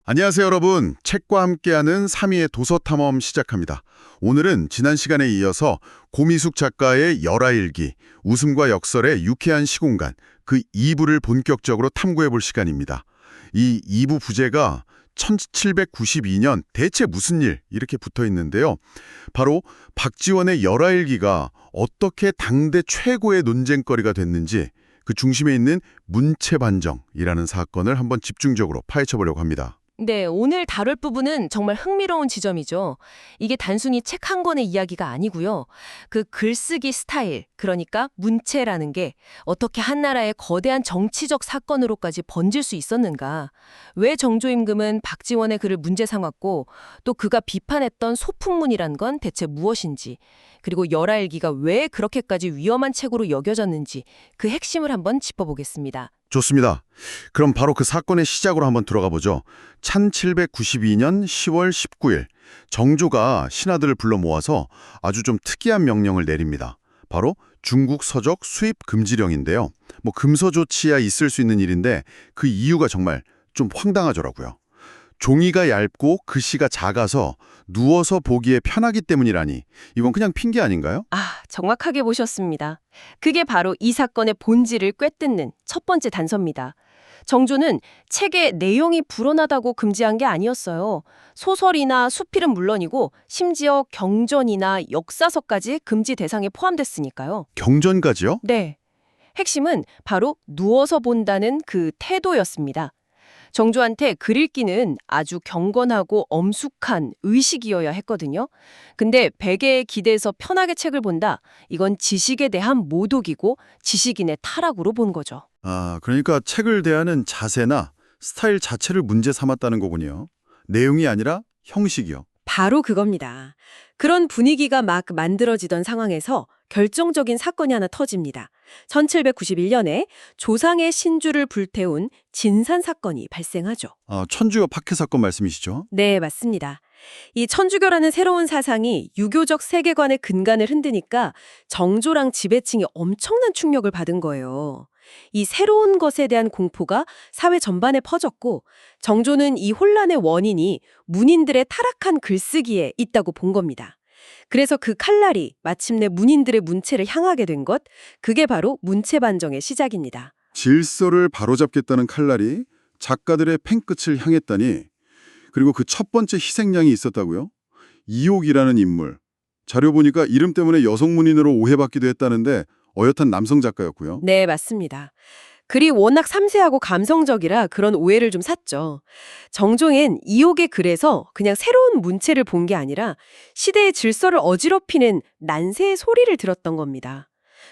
안녕하세요, 여러분. 책과 함께하는 3위의 도서 탐험 시작합니다. 오늘은 지난 시간에 이어서 고미숙 작가의 열하일기, 웃음과 역설의 유쾌한 시공간, 그 2부를 본격적으로 탐구해 볼 시간입니다. 이 2부 부제가 1792년 대체 무슨 일 이렇게 붙어 있는데요. 바로 박지원의 열하일기가 어떻게 당대 최고의 논쟁거리가 됐는지 그 중심에 있는 문체반정이라는 사건을 한번 집중적으로 파헤쳐 보려고 합니다. 네, 오늘 다룰 부분은 정말 흥미로운 지점이죠. 이게 단순히 책 한 권의 이야기가 아니고요. 그 글쓰기 스타일, 그러니까 문체라는 게 어떻게 한 나라의 거대한 정치적 사건으로까지 번질 수 있었는가. 왜 정조임금은 박지원의 글을 문제 삼았고 또 그가 비판했던 소풍문이란 건 대체 무엇인지, 그리고 열하일기가 왜 그렇게까지 위험한 책으로 여겨졌는지 그 핵심을 한번 짚어보겠습니다. 좋습니다. 그럼 바로 그 사건의 시작으로 한번 들어가 보죠. 1792년 10월 19일 정조가 신하들을 불러 모아서 아주 좀 특이한 명령을 내립니다. 바로 중국 서적 수입 금지령인데요. 뭐 금서조치야 있을 수 있는 일인데 그 이유가 정말 좀 황당하더라고요. 종이가 얇고 글씨가 작아서 누워서 보기에 편하기 때문이라니 이건 그냥 핑계 아닌가요? 정확하게 보셨습니다. 그게 바로 이 사건의 본질을 꿰뚫는 첫 번째 단서입니다. 정조는 책의 내용이 불온하다고 금지한 게 아니었어요. 소설이나 수필은 물론이고 심지어 경전이나 역사서까지 금지 대상에 포함됐으니까요. 경전까지요? 네. 핵심은 바로 누워서 본다는 그 태도였습니다. 정조한테 글 읽기는 아주 경건하고 엄숙한 의식이어야 했거든요. 근데 베개에 기대서 편하게 책을 본다. 이건 지식에 대한 모독이고 지식인의 타락으로 본 거죠. 그러니까 책을 대하는 자세나 스타일 자체를 문제 삼았다는 거군요. 내용이 아니라 형식이요. 바로 그겁니다. 그런 분위기가 막 만들어지던 상황에서 결정적인 사건이 하나 터집니다. 1791년에 조상의 신주를 불태운 진산 사건이 발생하죠. 천주교 박해 사건 말씀이시죠? 네, 맞습니다. 이 천주교라는 새로운 사상이 유교적 세계관의 근간을 흔드니까 정조랑 지배층이 엄청난 충격을 받은 거예요. 이 새로운 것에 대한 공포가 사회 전반에 퍼졌고 정조는 이 혼란의 원인이 문인들의 타락한 글쓰기에 있다고 본 겁니다. 그래서 그 칼날이 마침내 문인들의 문체를 향하게 된 것, 그게 바로 문체반정의 시작입니다. 질서를 바로잡겠다는 칼날이 작가들의 펜끝을 향했다니, 그리고 그 첫 번째 희생양이 있었다고요? 이옥이라는 인물. 자료 보니까 이름 때문에 여성 문인으로 오해받기도 했다는데 어엿한 남성 작가였고요. 네, 맞습니다. 글이 워낙 섬세하고 감성적이라 그런 오해를 좀 샀죠. 정종은 이옥의 글에서 그냥 새로운 문체를 본 게 아니라 시대의 질서를 어지럽히는 난세의 소리를 들었던 겁니다.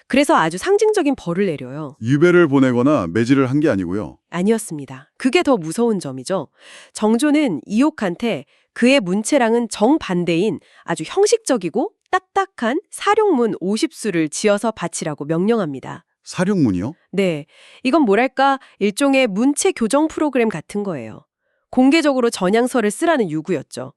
그래서 아주 상징적인 벌을 내려요. 유배를 보내거나 매질을 한 게 아니고요. 아니었습니다. 그게 더 무서운 점이죠. 정조는 이옥한테 그의 문체랑은 정반대인 아주 형식적이고 딱딱한 사룡문 50수를 지어서 바치라고 명령합니다. 사령문이요? 네, 이건 뭐랄까 일종의 문체 교정 프로그램 같은 거예요. 공개적으로 전향서를 쓰라는 요구였죠.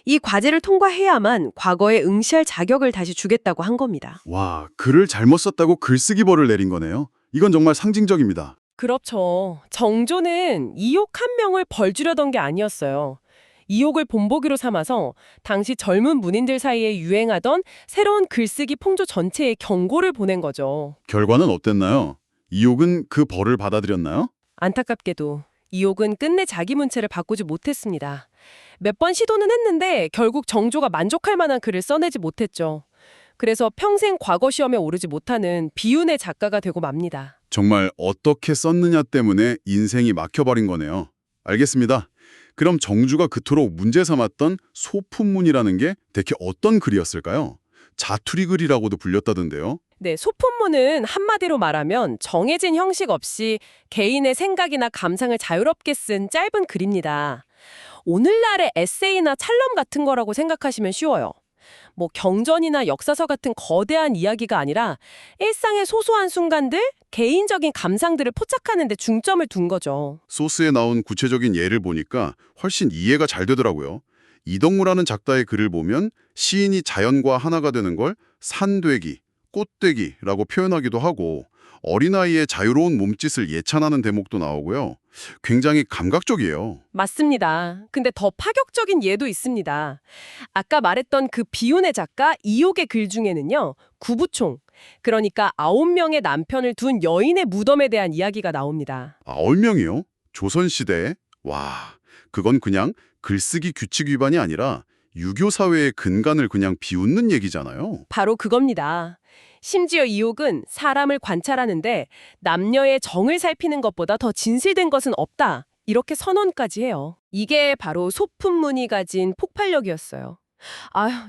이 과제를 통과해야만 과거에 응시할 자격을 다시 주겠다고 한 겁니다. 와, 글을 잘못 썼다고 글쓰기 벌을 내린 거네요. 이건 정말 상징적입니다. 그렇죠. 정조는 이옥 한 명을 벌 주려던 게 아니었어요. 이옥을 본보기로 삼아서 당시 젊은 문인들 사이에 유행하던 새로운 글쓰기 풍조 전체에 경고를 보낸 거죠. 결과는 어땠나요? 이옥은 그 벌을 받아들였나요? 안타깝게도 이옥은 끝내 자기 문체를 바꾸지 못했습니다. 몇 번 시도는 했는데 결국 정조가 만족할 만한 글을 써내지 못했죠. 그래서 평생 과거 시험에 오르지 못하는 비운의 작가가 되고 맙니다. 정말 어떻게 썼느냐 때문에 인생이 막혀버린 거네요. 알겠습니다. 그럼 정주가 그토록 문제 삼았던 소품문이라는 게 대체 어떤 글이었을까요? 자투리 글이라고도 불렸다던데요. 네, 소품문은 한마디로 말하면 정해진 형식 없이 개인의 생각이나 감상을 자유롭게 쓴 짧은 글입니다. 오늘날의 에세이나 찰럼 같은 거라고 생각하시면 쉬워요. 뭐 경전이나 역사서 같은 거대한 이야기가 아니라 일상의 소소한 순간들, 개인적인 감상들을 포착하는 데 중점을 둔 거죠. 소스에 나온 구체적인 예를 보니까 훨씬 이해가 잘 되더라고요. 이덕무라는 작가의 글을 보면 시인이 자연과 하나가 되는 걸 산되기, 꽃되기라고 표현하기도 하고 어린아이의 자유로운 몸짓을 예찬하는 대목도 나오고요. 굉장히 감각적이에요. 맞습니다. 근데 더 파격적인 예도 있습니다. 아까 말했던 그 비운의 작가 이옥의 글 중에는요. 구부총, 그러니까 9명의 남편을 둔 여인의 무덤에 대한 이야기가 나옵니다. 아, 얼명이요? 조선시대에? 와, 그건 그냥 글쓰기 규칙 위반이 아니라 유교 사회의 근간을 그냥 비웃는 얘기잖아요. 바로 그겁니다. 심지어 이옥은 사람을 관찰하는데 남녀의 정을 살피는 것보다 더 진실된 것은 없다. 이렇게 선언까지 해요. 이게 바로 소품문이 가진 폭발력이었어요.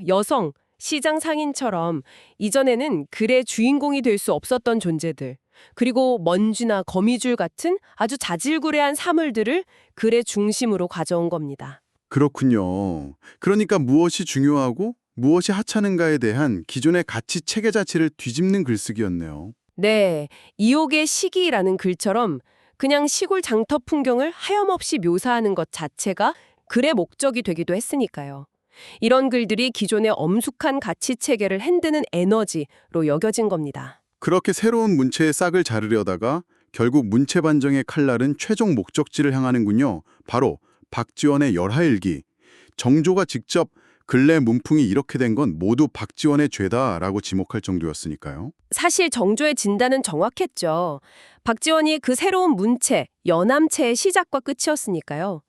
여성, 시장 상인처럼 이전에는 글의 주인공이 될 수 없었던 존재들, 그리고 먼지나 거미줄 같은 아주 자질구레한 사물들을 글의 중심으로 가져온 겁니다. 그렇군요. 그러니까 무엇이 중요하고 무엇이 하찮은가에 대한 기존의 가치 체계 자체를 뒤집는 글쓰기였네요. 네, 이옥의 시기라는 글처럼 그냥 시골 장터 풍경을 하염없이 묘사하는 것 자체가 글의 목적이 되기도 했으니까요. 이런 글들이 기존의 엄숙한 가치 체계를 흔드는 에너지로 여겨진 겁니다. 그렇게 새로운 문체의 싹을 자르려다가 결국 문체 반정의 칼날은 최종 목적지를 향하는군요. 바로 박지원의 열하일기. 정조가 직접 근래 문풍이 이렇게 된 건 모두 박지원의 죄다라고 지목할 정도였으니까요. 사실 정조의 진단은 정확했죠. 박지원이 그 새로운 문체, 연암체의 시작과 끝이었으니까요.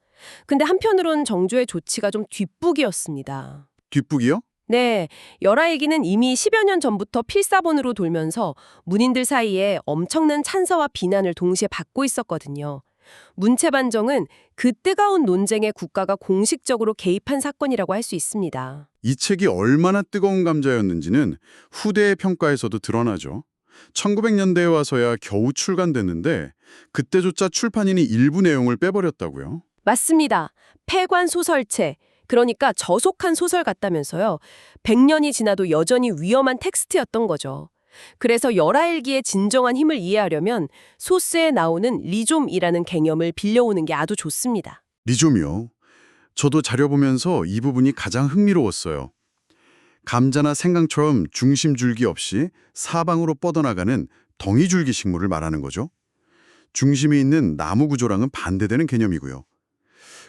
근데 한편으론 정조의 조치가 좀 뒷북이었습니다. 뒷북이요? 네, 열하일기는 이미 10여 년 전부터 필사본으로 돌면서 문인들 사이에 엄청난 찬사와 비난을 동시에 받고 있었거든요. 문체 반정은 그 뜨거운 논쟁에 국가가 공식적으로 개입한 사건이라고 할 수 있습니다. 이 책이 얼마나 뜨거운 감자였는지는 후대의 평가에서도 드러나죠. 1900년대에 와서야 겨우 출간됐는데 그때조차 출판인이 일부 내용을 빼버렸다고요. 맞습니다. 폐관 소설체, 그러니까 저속한 소설 같다면서요. 100년이 지나도 여전히 위험한 텍스트였던 거죠. 그래서 열하일기의 진정한 힘을 이해하려면 소스에 나오는 리좀이라는 개념을 빌려오는 게 아주 좋습니다. 리좀이요. 저도 자료 보면서 이 부분이 가장 흥미로웠어요. 감자나 생강처럼 중심줄기 없이 사방으로 뻗어나가는 덩이줄기 식물을 말하는 거죠. 중심이 있는 나무 구조랑은 반대되는 개념이고요.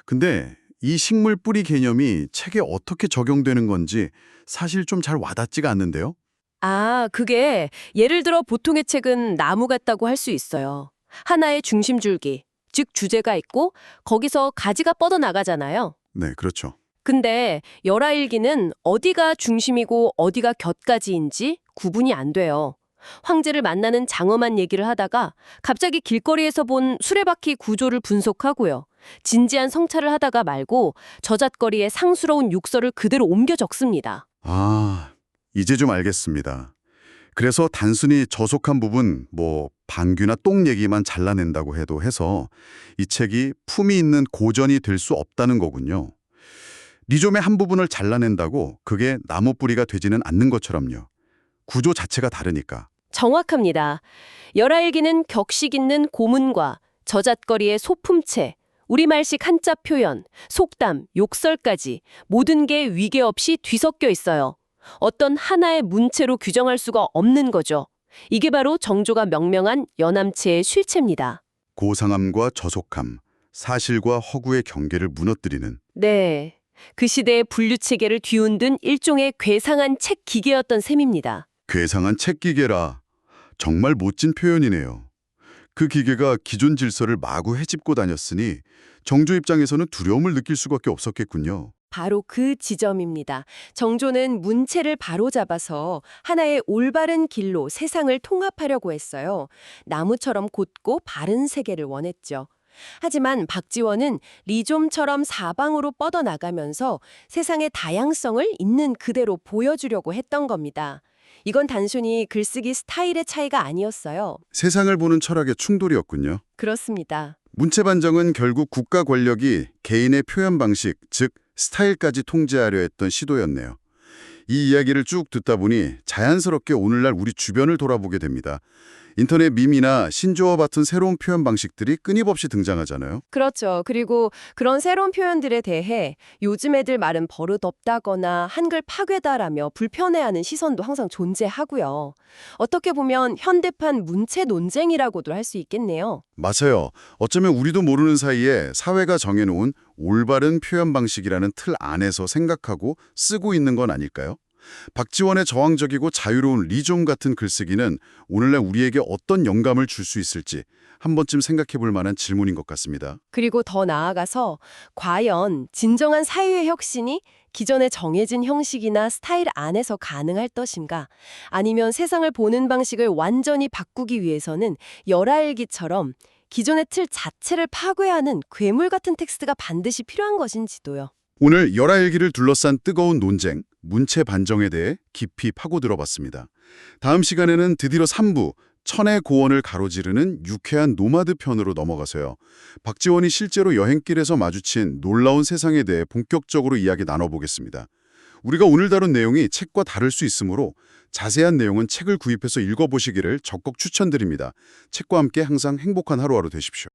근데 이 식물 뿌리 개념이 책에 어떻게 적용되는 건지 사실 좀 잘 와닿지가 않는데요. 그게 예를 들어 보통의 책은 나무 같다고 할 수 있어요. 하나의 중심줄기, 즉 주제가 있고 거기서 가지가 뻗어나가잖아요. 네, 그렇죠. 근데 열하일기는 어디가 중심이고 어디가 곁가지인지 구분이 안 돼요. 황제를 만나는 장엄한 얘기를 하다가 갑자기 길거리에서 본 수레바퀴 구조를 분석하고요. 진지한 성찰을 하다가 말고 저잣거리에 상스러운 육설을 그대로 옮겨 적습니다. 아, 이제 좀 알겠습니다. 그래서 단순히 저속한 부분, 방귀나 똥 얘기만 잘라낸다고 해서 이 책이 품이 있는 고전이 될 수 없다는 거군요. 리좀의 한 부분을 잘라낸다고 그게 나무 뿌리가 되지는 않는 것처럼요. 구조 자체가 다르니까. 정확합니다. 열하일기는 격식 있는 고문과 저잣거리의 소품체, 우리말식 한자 표현, 속담, 욕설까지 모든 게 위계 없이 뒤섞여 있어요. 어떤 하나의 문체로 규정할 수가 없는 거죠. 이게 바로 정조가 명명한 연암체의 실체입니다. 고상함과 저속함, 사실과 허구의 경계를 무너뜨리는. 네, 그 시대의 분류체계를 뒤흔든 일종의 괴상한 책 기계였던 셈입니다. 괴상한 책 기계라. 정말 멋진 표현이네요. 그 기계가 기존 질서를 마구 헤집고 다녔으니 정조 입장에서는 두려움을 느낄 수밖에 없었겠군요. 바로 그 지점입니다. 정조는 문체를 바로잡아서 하나의 올바른 길로 세상을 통합하려고 했어요. 나무처럼 곧고 바른 세계를 원했죠. 하지만 박지원은 리좀처럼 사방으로 뻗어나가면서 세상의 다양성을 있는 그대로 보여주려고 했던 겁니다. 이건 단순히 글쓰기 스타일의 차이가 아니었어요. 세상을 보는 철학의 충돌이었군요. 그렇습니다. 문체 반정은 결국 국가 권력이 개인의 표현 방식, 즉 스타일까지 통제하려 했던 시도였네요. 이 이야기를 쭉 듣다 보니 자연스럽게 오늘날 우리 주변을 돌아보게 됩니다. 인터넷 밈이나 신조어 같은 새로운 표현 방식들이 끊임없이 등장하잖아요. 그렇죠. 그리고 그런 새로운 표현들에 대해 요즘 애들 말은 버릇없다거나 한글 파괴다라며 불편해하는 시선도 항상 존재하고요. 어떻게 보면 현대판 문체 논쟁이라고도 할 수 있겠네요. 맞아요. 어쩌면 우리도 모르는 사이에 사회가 정해놓은 올바른 표현 방식이라는 틀 안에서 생각하고 쓰고 있는 건 아닐까요? 박지원의 저항적이고 자유로운 리좀 같은 글쓰기는 오늘날 우리에게 어떤 영감을 줄 수 있을지 한 번쯤 생각해 볼 만한 질문인 것 같습니다. 그리고 더 나아가서 과연 진정한 사유의 혁신이 기존에 정해진 형식이나 스타일 안에서 가능할 것인가? 아니면 세상을 보는 방식을 완전히 바꾸기 위해서는 열하일기처럼 기존의 틀 자체를 파괴하는 괴물 같은 텍스트가 반드시 필요한 것인지도요. 오늘 열하일기를 둘러싼 뜨거운 논쟁, 문체 반정에 대해 깊이 파고들어봤습니다. 다음 시간에는 드디어 3부, 천의 고원을 가로지르는 유쾌한 노마드 편으로 넘어가서요. 박지원이 실제로 여행길에서 마주친 놀라운 세상에 대해 본격적으로 이야기 나눠보겠습니다. 우리가 오늘 다룬 내용이 책과 다를 수 있으므로 자세한 내용은 책을 구입해서 읽어보시기를 적극 추천드립니다. 책과 함께 항상 행복한 하루하루 되십시오.